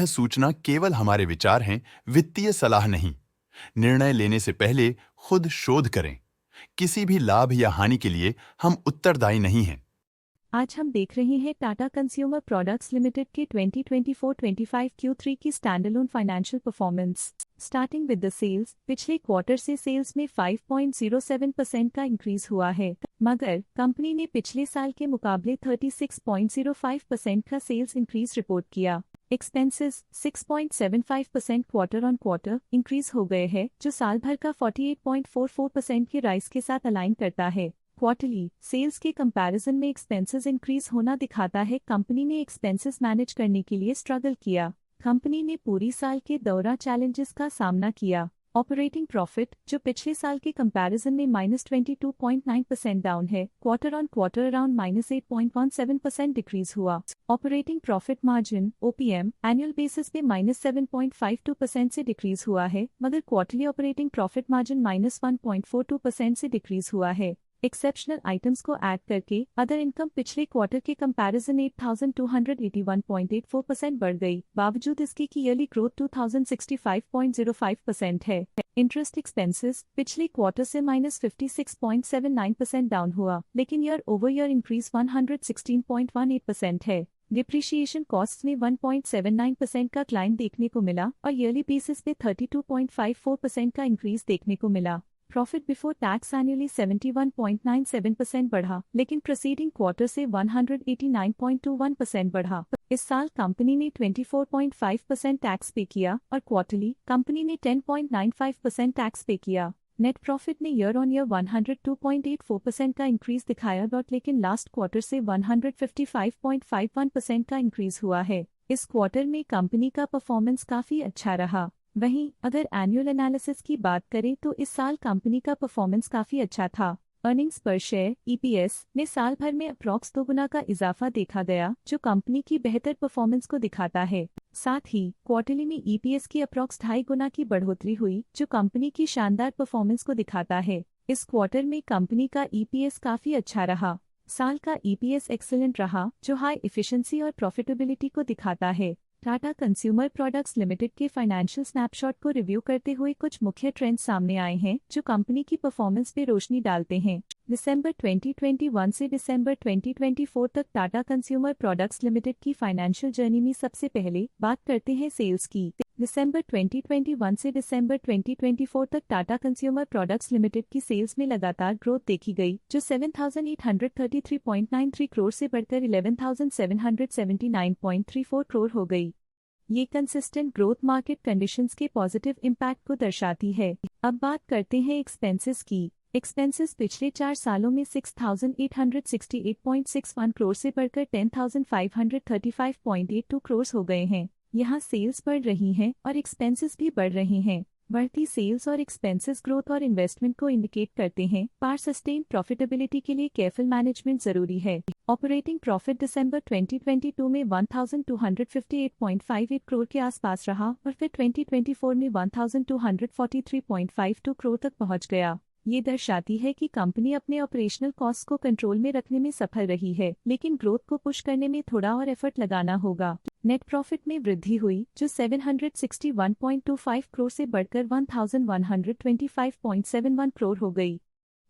सूचना केवल हमारे विचार हैं, वित्तीय सलाह नहीं। निर्णय लेने से पहले खुद शोध करें। किसी भी लाभ या हानि के लिए हम उत्तरदायी नहीं हैं। आज हम देख रहे हैं टाटा कंज्यूमर प्रोडक्ट्स लिमिटेड के 2024-25 Q3 की standalone financial performance. Starting with the sales, पिछले क्वार्टर से सेल्स में 5.07% का इंक्रीज हुआ है, मगर कंपनी ने पिछले साल के मुकाबले 36.05% का सेल्स इंक्रीज रिपोर्ट किया। Expenses 6.75% quarter on quarter increase हो गए हैं, जो साल भर का 48.44% के राइज के साथ अलाइन करता है। क्वार्टरली सेल्स के कंपैरिजन में एक्सपेंसेस इंक्रीज होना दिखाता है कंपनी ने एक्सपेंसेस मैनेज करने के लिए स्ट्रगल किया। कंपनी ने पूरी साल के दौरान चैलेंजेस का सामना किया। ऑपरेटिंग प्रॉफिट, जो पिछले साल के कंपैरिजन में -22.9% डाउन है, quarter on quarter around -8.17% decrease हुआ। Operating profit margin OPM annual basis पे -7.52% से डिक्रीज हुआ है, मगर क्वार्टरली ऑपरेटिंग प्रॉफिट मार्जिन -1.42% से डिक्रीज हुआ है। एक्सेप्शनल आइटम्स को ऐड करके अदर इनकम पिछले क्वार्टर के कंपैरिजन 8,281.84% बढ़ गई, बावजूद इसके कि ईयरली ग्रोथ 2,065.05% है। इंटरेस्ट एक्सपेंसेस पिछले क्वार्टर से -56.79% डाउन हुआ, लेकिन ईयर ओवर ईयर इंक्रीज 116.18% है। डिप्रिशिएशन कॉस्ट में 1.79% का क्लाइम देखने को मिला और ईयरली बेसिस पे 32.54% का इंक्रीज देखने को मिला। प्रॉफिट बिफोर टैक्स एनुअली 71.97% बढ़ा, लेकिन प्रीसीडिंग क्वार्टर से 189.21% बढ़ा। इस साल कंपनी ने 24.5% टैक्स पे किया और क्वार्टरली कंपनी ने 10.95% टैक्स पे किया। नेट प्रॉफिट ने ईयर ऑन ईयर 102.84% का इंक्रीज दिखाया, लेकिन लास्ट क्वार्टर से 155.51% का इंक्रीज हुआ है। इस क्वार्टर में कंपनी का परफॉर्मेंस काफी अच्छा रहा। वहीं अगर एनुअल एनालिसिस की बात करें तो इस साल कंपनी का परफॉर्मेंस काफी अच्छा था। अर्निंग्स पर शेयर EPS में साल भर में अप्रॉक्स 2 गुना का इजाफा देखा गया, जो कंपनी की बेहतर परफॉर्मेंस को दिखाता है। साथ ही क्वार्टरली में EPS की अप्रॉक्स 2.5 गुना की बढ़ोतरी हुई, जो कंपनी की शानदार परफॉर्मेंस को दिखाता है। इस क्वार्टर में कंपनी का EPS काफी अच्छा रहा। साल का EPS एक्सीलेंट रहा, जो हाई एफिशिएंसी और प्रॉफिटेबिलिटी को दिखाता है। टाटा कंज्यूमर प्रोडक्ट्स लिमिटेड के फाइनेंशियल स्नैपशॉट को रिव्यू करते हुए कुछ मुख्य ट्रेंड्स सामने आए हैं, जो कंपनी की परफॉर्मेंस पे रोशनी डालते हैं। दिसंबर 2021 से दिसंबर 2024 तक टाटा कंज्यूमर प्रोडक्ट्स लिमिटेड की फाइनेंशियल जर्नी में सबसे पहले बात करते हैं सेल्स की। दिसंबर 2021 से दिसंबर 2024 तक टाटा कंज्यूमर प्रोडक्ट्स लिमिटेड की सेल्स में लगातार ग्रोथ देखी गई, जो 7,833.93 करोड़ से बढ़कर 11,779.34 करोड़ हो गई। ये कंसिस्टेंट ग्रोथ मार्केट कंडीशंस के पॉजिटिव इम्पैक्ट को दर्शाती है। अब बात करते हैं एक्सपेंसेस की। एक्सपेंसेस पिछले 4 सालों में 6,868.61 करोड़ से बढ़कर 10,535.82 करोड़ हो गए हैं। यहाँ सेल्स बढ़ रही हैं और एक्सपेंसेस भी बढ़ रहे हैं। बढ़ती सेल्स और एक्सपेंसेस ग्रोथ और इन्वेस्टमेंट को इंडिकेट करते हैं, पर सस्टेन प्रॉफिटेबिलिटी के लिए केयरफुल मैनेजमेंट जरूरी है। ऑपरेटिंग प्रॉफिट दिसंबर 2022 में 1,258.58 करोड़ के आसपास रहा और फिर 2024 में 1,243.52 करोड़ तक पहुंच गया। ये दर्शाती है कि कंपनी अपने ऑपरेशनल कॉस्ट को कंट्रोल में रखने में सफल रही है, लेकिन ग्रोथ को पुश करने में थोड़ा और एफर्ट लगाना होगा। नेट प्रॉफिट में वृद्धि हुई, जो 761.25 करोड़ से बढ़कर 1,125.71 करोड़ हो गई।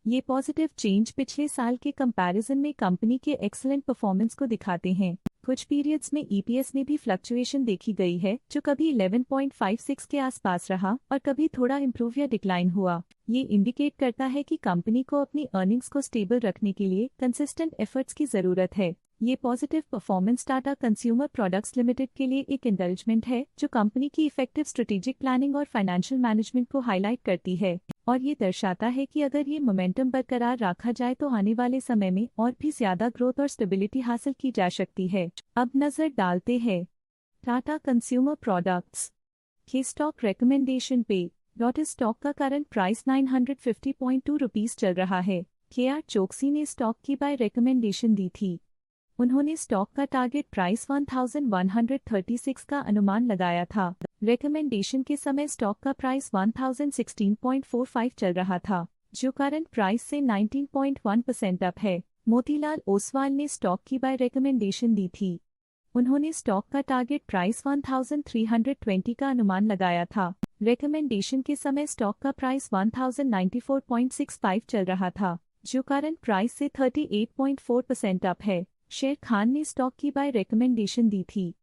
ये पॉजिटिव चेंज पिछले साल के कंपैरिजन में कंपनी के एक्सीलेंट परफॉर्मेंस को दिखाते हैं। कुछ पीरियड्स में EPS में भी फ्लक्चुएशन देखी गई है, जो कभी 11.56 के आसपास रहा और कभी थोड़ा इम्प्रूव या डिक्लाइन हुआ। ये इंडिकेट करता है कि कंपनी को अपनी अर्निंग्स को स्टेबल रखने के लिए कंसिस्टेंट एफर्ट्स की जरूरत है। ये positive performance Tata consumer products limited के लिए एक इंडल्जमेंट है, जो कंपनी की इफेक्टिव स्ट्रेटेजिक प्लानिंग और फाइनेंशियल मैनेजमेंट को हाईलाइट करती है और ये दर्शाता है कि अगर ये मोमेंटम बरकरार रखा जाए तो आने वाले समय में और भी ज्यादा ग्रोथ और स्टेबिलिटी हासिल की जा सकती है। अब नजर डालते हैं टाटा कंज्यूमर प्रोडक्ट्स के स्टॉक रिकमेंडेशन पे। डॉट स्टॉक का करंट प्राइस 950.2 रुपीस चल रहा है। KR चोकसी ने स्टॉक की बाय रिकमेंडेशन दी थी। उन्होंने स्टॉक का टारगेट प्राइस 1136 का अनुमान लगाया था। रिकमेंडेशन के समय स्टॉक का प्राइस 1016.45 चल रहा था, जो करंट प्राइस से 19.1% अप है। मोतीलाल ओसवाल ने स्टॉक की बाय रिकमेंडेशन दी थी। उन्होंने स्टॉक का टारगेट प्राइस 1320 का अनुमान लगाया था। रिकमेंडेशन के समय स्टॉक का प्राइस 1094.65 चल रहा था, जो करंट प्राइस से 38.4% अप है। शेर खान ने स्टॉक की बाय रिकमेंडेशन दी थी।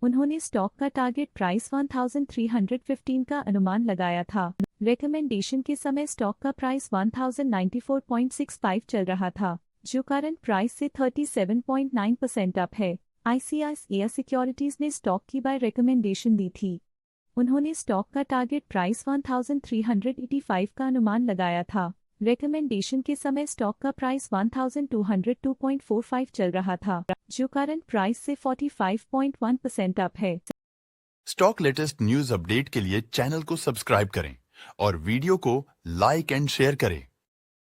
उन्होंने स्टॉक का टारगेट प्राइस 1315 का अनुमान लगाया था। रिकमेंडेशन के समय स्टॉक का प्राइस 1094.65 चल रहा था, जो करंट प्राइस से 37.9% अप है। ICICI सिक्योरिटीज ने स्टॉक की बाय रिकमेंडेशन दी थी। उन्होंने स्टॉक का टारगेट प्राइस 1385 का अनुमान लगाया था। रिकमेंडेशन के समय स्टॉक का प्राइस 1202.45 चल रहा था, जो करंट प्राइस से 45.1% अप है। स्टॉक लेटेस्ट न्यूज अपडेट के लिए चैनल को सब्सक्राइब करें और वीडियो को लाइक एंड शेयर करें।